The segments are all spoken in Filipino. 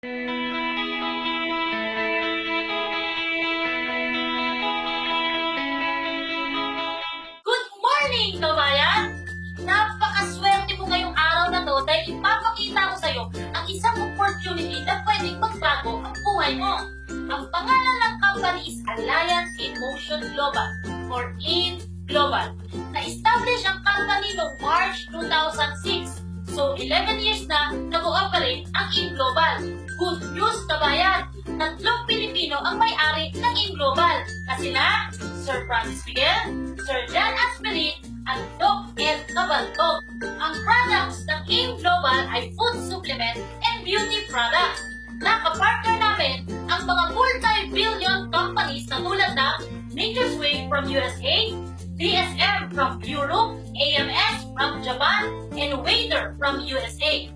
Good morning, kabayan! Napakaswerte mo ngayong araw na to dahil ipapakita ko sa iyo ang isang opportunity na pwedeng magbago ang buhay mo. Ang pangalan ng company is Alliance in Motion Global or IN Global. Na-establish ang company noong March 2006. So, 11 years na nag-ooperate ang IN Global. Good news, kabayan! Tatlong Pilipino ang may-ari ng IN Global. Kasi na, Sir Francis Miguel, Sir John Asperit, at Doc Ed Cabaltog. Ang products ng IN Global ay food supplement and beauty products. Nakapartner namin ang mga multi-billion companies na tulad ng Nature's Way from USA, DSM from Europe, AMS from Japan, and Waiter from USA.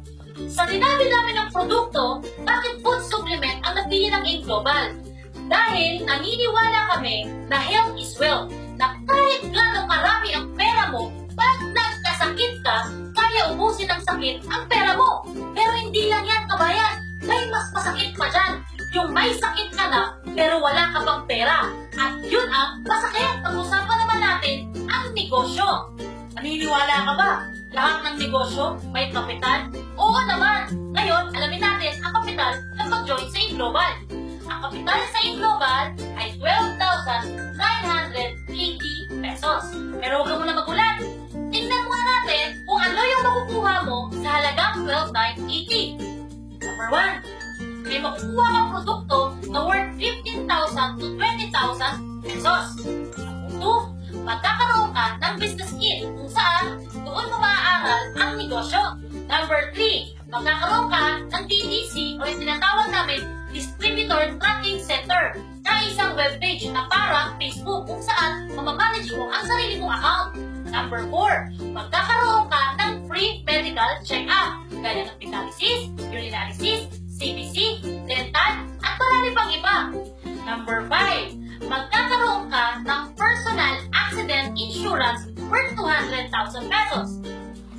Sa dinami-dami ng produkto, bakit food supplement ang napili ng IN Global? Dahil naniniwala kami na health is wealth, na kahit gano'ng karami ang pera mo, pag nagkasakit ka, kaya ubusin ng sakit ang pera mo. Pero hindi lang yan, kabayan. May mas masakit pa dyan. Yung may sakit ka na, pero wala ka pang pera. At yun ang masakit. Pag-usapan naman natin ang negosyo. Naniniwala ka ba? Lahat ng negosyo may kapital? Oo naman. Ngayon, alamin natin ang kapital ng pag-join sa IN Global. Ang kapital sa IN Global ay 12,980 pesos. Pero huwag ka muna magulat. Tingnan muna natin kung ano yung makukuha mo sa halagang 12,980. Number 1, may makukuha kang produkto na worth 15,000 to 20,000 pesos. Number 2, magkakaroon ka ng business kit kung saan doon mo maaaral ang negosyo. Number 3, magkakaroon ka ng DTC o yung tinatawag namin Distributor Tracking Center na isang webpage na parang Facebook kung saan mamamanage mo ang sarili mong account. Number 4, magkakaroon ka ng free medical check-up gaya ng pitalysis, urinalysis, CBC, dental, at marami pang iba. Number 5, magkakaroon ka ng personal accident insurance worth 200,000 pesos.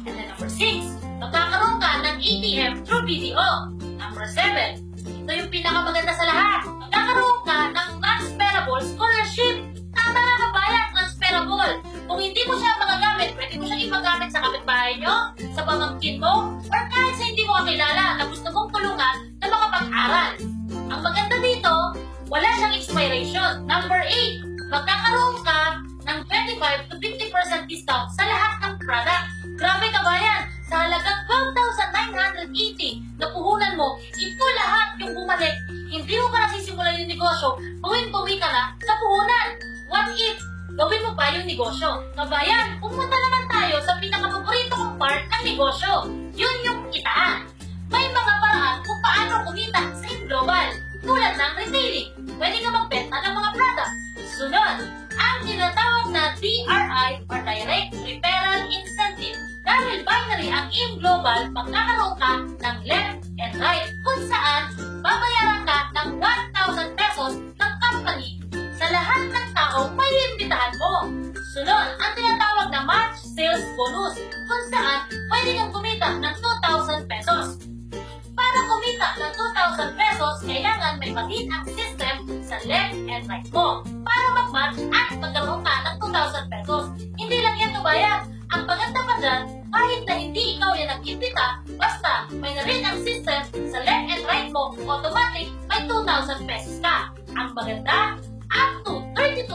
And then number 6, magkakaroon ka ng ATM through BDO. Number 7, ito yung pinakamaganda sa lahat. Magkakaroon ka ng transferable scholarship. Tama na kabayan, transferable. Kung hindi mo siya magagamit, pwede mo siya ipagamit sa kapitbahay nyo, sa pamangkin mo, or kahit sa hindi mo kakilala na gusto mong tulungan na makapag-aral. Ang maganda dito, wala siyang expiration. Number 8, magkakaroon ka ng 25 to 50% discount sa lahat ng product. Grabe kabayan, sa halagang 12,980 na puhunan mo, ito lahat yung bumalik. Hindi mo pa nasisimulan yung negosyo, buwing-buwi ka na sa puhunan. What if gawin mo pa yung negosyo? Kabayan, pumunta naman tayo sa pinakapaborito kong part ng negosyo. Yun yung kitaan. May mga paraan kung paano kumita sa IN Global, tulad ng retailing. Pwede ka magbenta ng mga product. Sunod, ang tinatawag na DRI or Direct Referral Incentive. Dahil binary ang IN Global, magkakaroon ka ng left and right kung saan babayaran ka ng 1,000 pesos ng company sa lahat ng tao may iimbitahan mo. Sunod, ang tinatawag na March Sales Bonus kung saan pwede kang kumita ng 2,000 pesos. Para kumita ng 2,000 pesos, kailangan may maging ang system sa left and right mo para mag-match at magkaroon ka ng 2,000 pesos. Hindi lang yan kabayan. Ang paganda pa dyan, kahit na hindi ikaw yung nag-imbita, basta may na rin ang system sa left and right mo, automatic may 2,000 pesos ka. Ang maganda, up to 32,000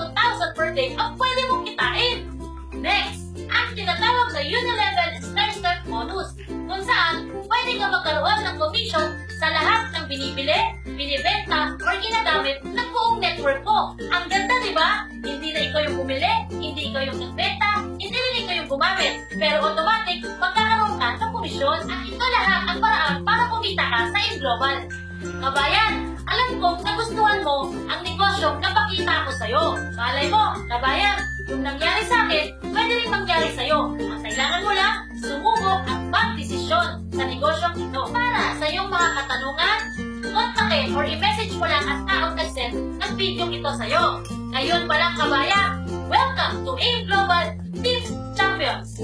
per day ang pwede mong kitain. Next, ang tinatawag na Unilevel Stair-Step Bonus kung saan pwede ka magkaroon ng commission sa lahat ng binibili, binibenta, or ginagamit ng buong network mo. Ang ganda, di ba? Hindi na ikaw yung bumili, hindi ikaw yung nagbenta, hindi rin ikaw yung gumamit. Pero automatic, magkakaroon ka ng komisyon at ito lahat ang paraan para kumita ka sa IN Global. Kabayan, alam kong nagustuhan mo ang negosyong napakita ko sa'yo. Malay mo, kabayan, yung nangyari sa akin, pwede rin mangyari sa'yo. Ang kailangan mo lang, sumubok at magdesisyon sa negosyong ito. Para sa iyong mga katanungan, kontakin or i-message mo lang ang taong nag-send ng video ito sa'yo. Ngayon pa lang kabayan, welcome to IN Global Team Champions!